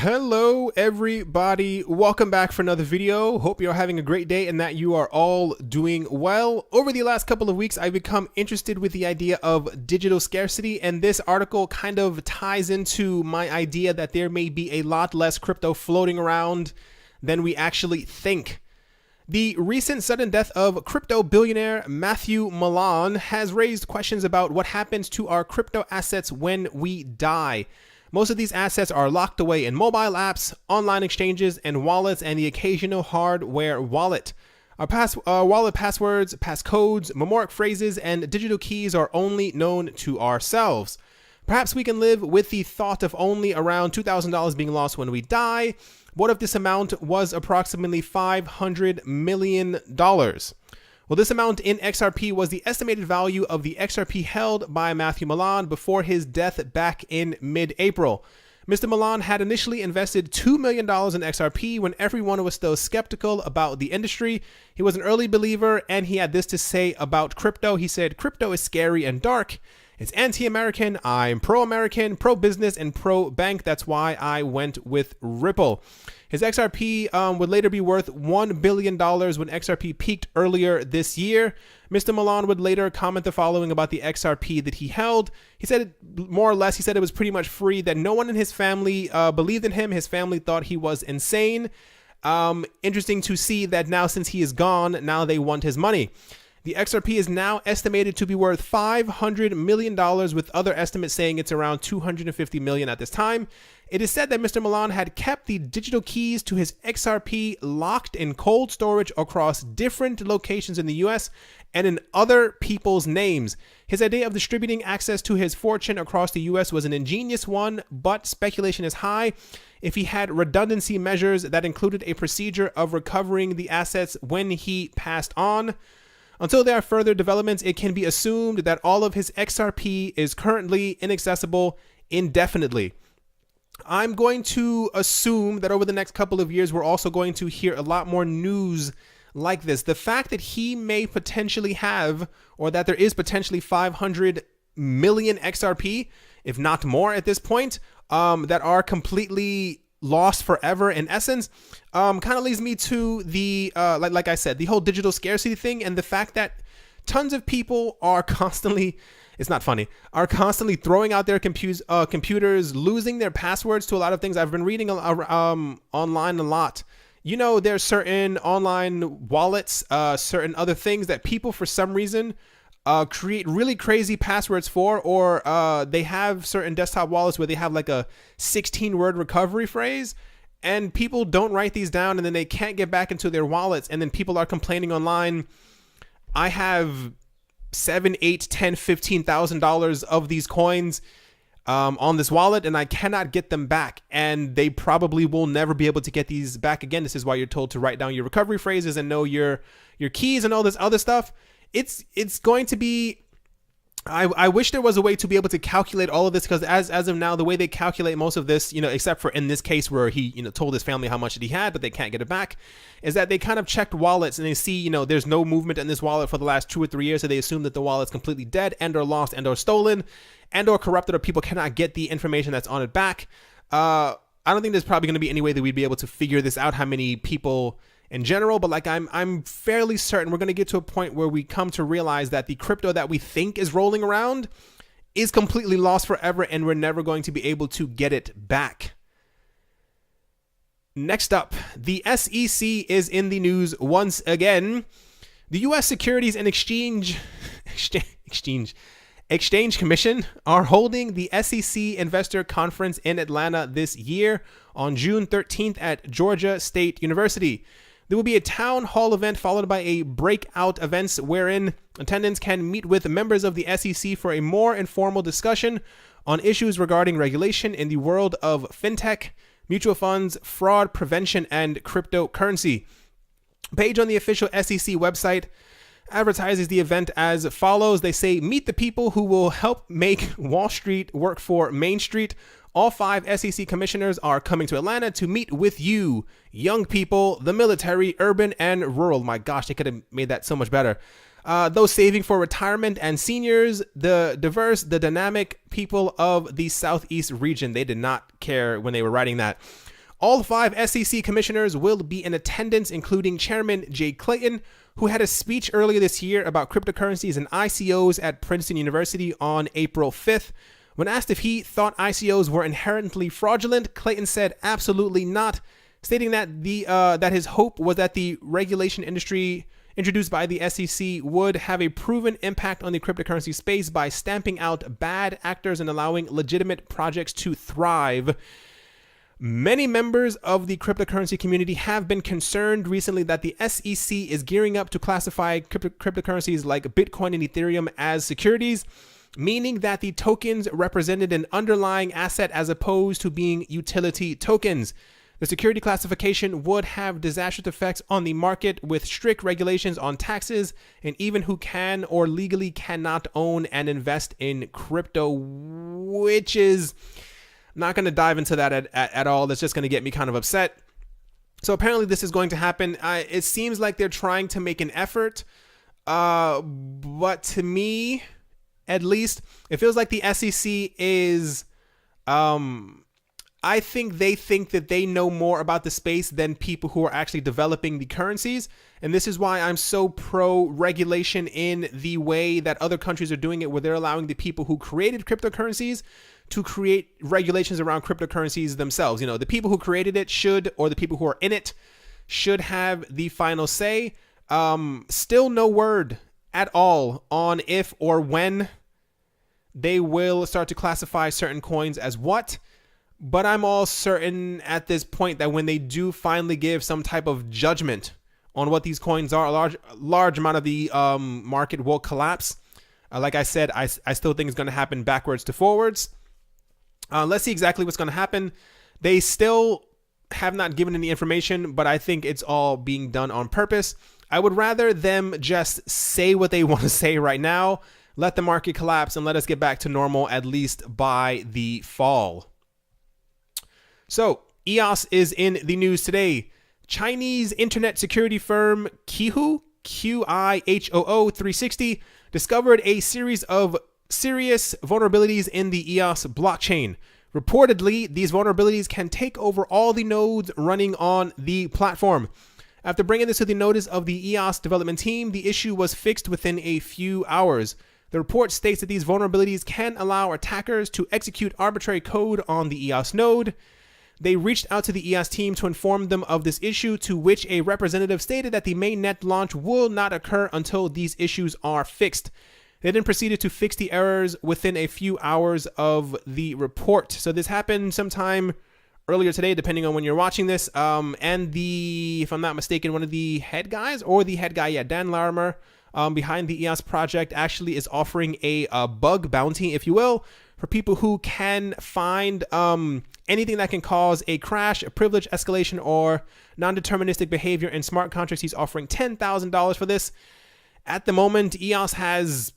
Hello everybody, welcome back for another video. Hope you're having a great day and that you are all doing well. Over the last couple of weeks, I've become interested with the idea of digital scarcity, and this article kind of ties into my idea that there may be a lot less crypto floating around than we actually think. The recent sudden death of crypto billionaire Matthew Malan has raised questions about what happens to our crypto assets when we die. Most of these assets are locked away in mobile apps, online exchanges, and wallets, and the occasional hardware wallet. Our wallet passwords, passcodes, mnemonic phrases, and digital keys are only known to ourselves. Perhaps we can live with the thought of only around $2,000 being lost when we die. What if this amount was approximately $500 million? Well, this amount in XRP was the estimated value of the XRP held by Matthew Malan before his death back in mid-April. Mr. Malan had initially invested $2 million in XRP when everyone was still skeptical about the industry. He was an early believer, and he had this to say about crypto. He said, "Crypto is scary and dark. It's anti-American. I'm pro-American, pro-business, and pro-bank. That's why I went with Ripple." His XRP would later be worth $1 billion when XRP peaked earlier this year. Mr. Malan would later comment the following about the XRP that he held. He said, more or less, he said it was pretty much free, that no one in his family believed in him. His family thought he was insane. Interesting to see that now, since he is gone, now they want his money. The XRP is now estimated to be worth $500 million, with other estimates saying it's around $250 million at this time. It is said that Mr. Malan had kept the digital keys to his XRP locked in cold storage across different locations in the US and in other people's names. His idea of distributing access to his fortune across the US was an ingenious one, but speculation is high if he had redundancy measures that included a procedure of recovering the assets when he passed on. Until there are further developments, it can be assumed that all of his XRP is currently inaccessible indefinitely. I'm going to assume that over the next couple of years, we're also going to hear a lot more news like this. The fact that he may potentially have, or that there is potentially 500 million XRP, if not more at this point, that are completely lost forever in essence, kind of leads me to the, like I said, the whole digital scarcity thing, and the fact that tons of people are constantly, it's not funny, are constantly throwing out their computers, losing their passwords to a lot of things. I've been reading online a lot. You know, there's certain online wallets, certain other things that people for some reason create really crazy passwords for, or they have certain desktop wallets where they have like a 16-word recovery phrase, and people don't write these down, and then they can't get back into their wallets, and then people are complaining online. I have $7,000, $8,000, $10,000, $15,000 of these coins on this wallet, and I cannot get them back, and they probably will never be able to get these back again. This is why you're told to write down your recovery phrases and know your keys and all this other stuff. It's going to be, I wish there was a way to be able to calculate all of this, because as of now, the way they calculate most of this, except for in this case where he, told his family how much that he had, but they can't get it back, is that they kind of checked wallets and they see, there's no movement in this wallet for the last 2 or 3 years. So they assume that the wallet's completely dead and or lost and or stolen and or corrupted, or people cannot get the information that's on it back. I don't think there's probably going to be any way that we'd be able to figure this out, how many people in general, but like I'm fairly certain we're going to get to a point where we come to realize that the crypto that we think is rolling around is completely lost forever, and we're never going to be able to get it back. Next up, the SEC is in the news once again. The U.S. Securities and Exchange Commission are holding the SEC Investor Conference in Atlanta this year on June 13th at Georgia State University. There will be a town hall event followed by a breakout events wherein attendants can meet with members of the SEC for a more informal discussion on issues regarding regulation in the world of fintech, mutual funds, fraud prevention, and cryptocurrency. A page on the official SEC website advertises the event as follows. They say, "Meet the people who will help make Wall Street work for Main Street. All 5 SEC commissioners are coming to Atlanta to meet with you, young people, the military, urban, and rural." My gosh, they could have made that so much better. Those saving for retirement, and seniors, the diverse, the dynamic people of the Southeast region. They did not care when they were writing that. All 5 SEC commissioners will be in attendance, including Chairman Jay Clayton, who had a speech earlier this year about cryptocurrencies and ICOs at Princeton University on April 5th. When asked if he thought ICOs were inherently fraudulent, Clayton said absolutely not, stating that that his hope was that the regulation industry introduced by the SEC would have a proven impact on the cryptocurrency space by stamping out bad actors and allowing legitimate projects to thrive. Many members of the cryptocurrency community have been concerned recently that the SEC is gearing up to classify cryptocurrencies like Bitcoin and Ethereum as securities, meaning that the tokens represented an underlying asset as opposed to being utility tokens. The security classification would have disastrous effects on the market, with strict regulations on taxes and even who can or legally cannot own and invest in crypto, which is not going to dive into that at all. That's just going to get me kind of upset. So apparently this is going to happen. It seems like they're trying to make an effort, but to me, at least, it feels like the SEC is... I think they think that they know more about the space than people who are actually developing the currencies. And this is why I'm so pro regulation in the way that other countries are doing it, where they're allowing the people who created cryptocurrencies to create regulations around cryptocurrencies themselves. You know, the people who created it should, or the people who are in it should have the final say. Still no word at all on if or when they will start to classify certain coins as what. But I'm all certain at this point that when they do finally give some type of judgment on what these coins are, a large amount of the market will collapse. Like I said, I still think it's going to happen backwards to forwards. Let's see exactly what's going to happen. They still have not given any information, but I think it's all being done on purpose. I would rather them just say what they want to say right now, let the market collapse, and let us get back to normal, at least by the fall. So, EOS is in the news today. Chinese internet security firm Qihoo, Qihoo 360, discovered a series of serious vulnerabilities in the EOS blockchain. Reportedly, these vulnerabilities can take over all the nodes running on the platform. After bringing this to the notice of the EOS development team, the issue was fixed within a few hours. The report states that these vulnerabilities can allow attackers to execute arbitrary code on the EOS node. They reached out to the EOS team to inform them of this issue, to which a representative stated that the mainnet launch will not occur until these issues are fixed. They then proceeded to fix the errors within a few hours of the report. So this happened sometime earlier today, depending on when you're watching this. And if I'm not mistaken, one of the head guys, Dan Larimer, behind the EOS project, actually is offering a bug bounty, if you will, for people who can find anything that can cause a crash, a privilege escalation, or non-deterministic behavior in smart contracts. He's offering $10,000 for this. At the moment, EOS has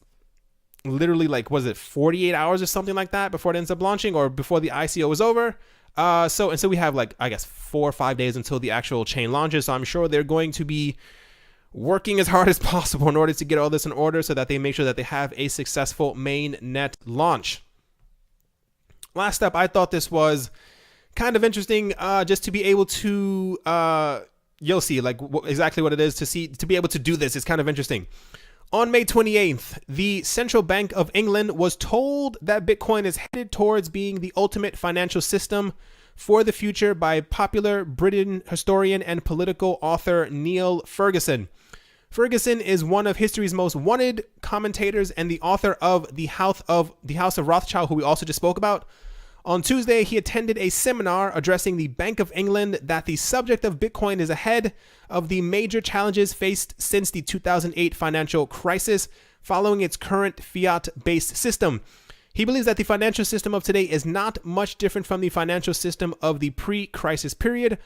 literally 48 hours or something like that before it ends up launching, or before the ICO is over. So we have 4 or 5 days until the actual chain launches. So I'm sure they're going to be working as hard as possible in order to get all this in order, so that they make sure that they have a successful mainnet launch. Last up, I thought this was kind of interesting, just to be able to, you'll see exactly what it is, to be able to do this is kind of interesting. On May 28th, the Central Bank of England was told that Bitcoin is headed towards being the ultimate financial system for the future by popular Britain historian and political author Neil Ferguson. Ferguson is one of history's most wanted commentators and the author of the House of Rothschild, who we also just spoke about. On Tuesday, he attended a seminar addressing the Bank of England that the subject of Bitcoin is ahead of the major challenges faced since the 2008 financial crisis, following its current fiat-based system. He believes that the financial system of today is not much different from the financial system of the pre-crisis period,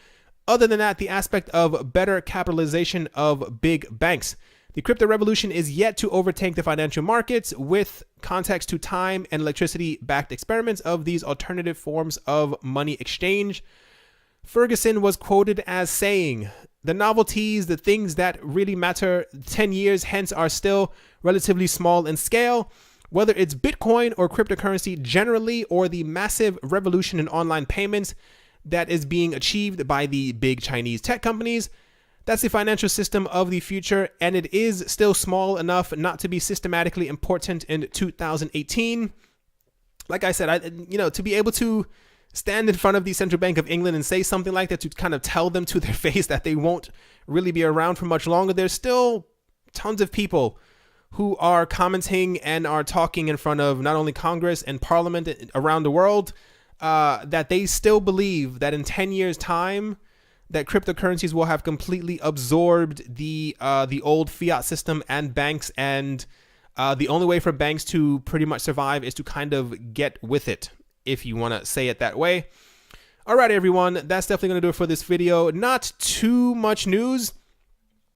other than that, the aspect of better capitalization of big banks. The crypto revolution is yet to overtake the financial markets, with context to time and electricity-backed experiments of these alternative forms of money exchange. Ferguson was quoted as saying, "The novelties, the things that really matter 10 years hence, are still relatively small in scale. Whether it's Bitcoin or cryptocurrency generally, or the massive revolution in online payments, that is being achieved by the big Chinese tech companies. That's the financial system of the future, and it is still small enough not to be systematically important in 2018. Like I said, to be able to stand in front of the Central Bank of England and say something like that, to kind of tell them to their face that they won't really be around for much longer. There's still tons of people who are commenting and are talking in front of not only Congress and Parliament around the world, that they still believe that in 10 years' time, that cryptocurrencies will have completely absorbed the old fiat system and banks, and the only way for banks to pretty much survive is to kind of get with it, if you want to say it that way. All right, everyone, that's definitely going to do it for this video. Not too much news.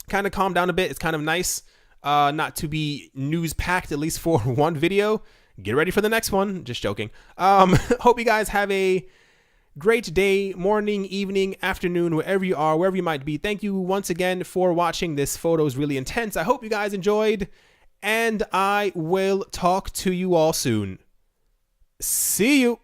Kind of calm down a bit. It's kind of nice not to be news-packed, at least for one video. Get ready for the next one. Just joking. Hope you guys have a great day, morning, evening, afternoon, wherever you are, wherever you might be. Thank you once again for watching. This photo is really intense. I hope you guys enjoyed, and I will talk to you all soon. See you.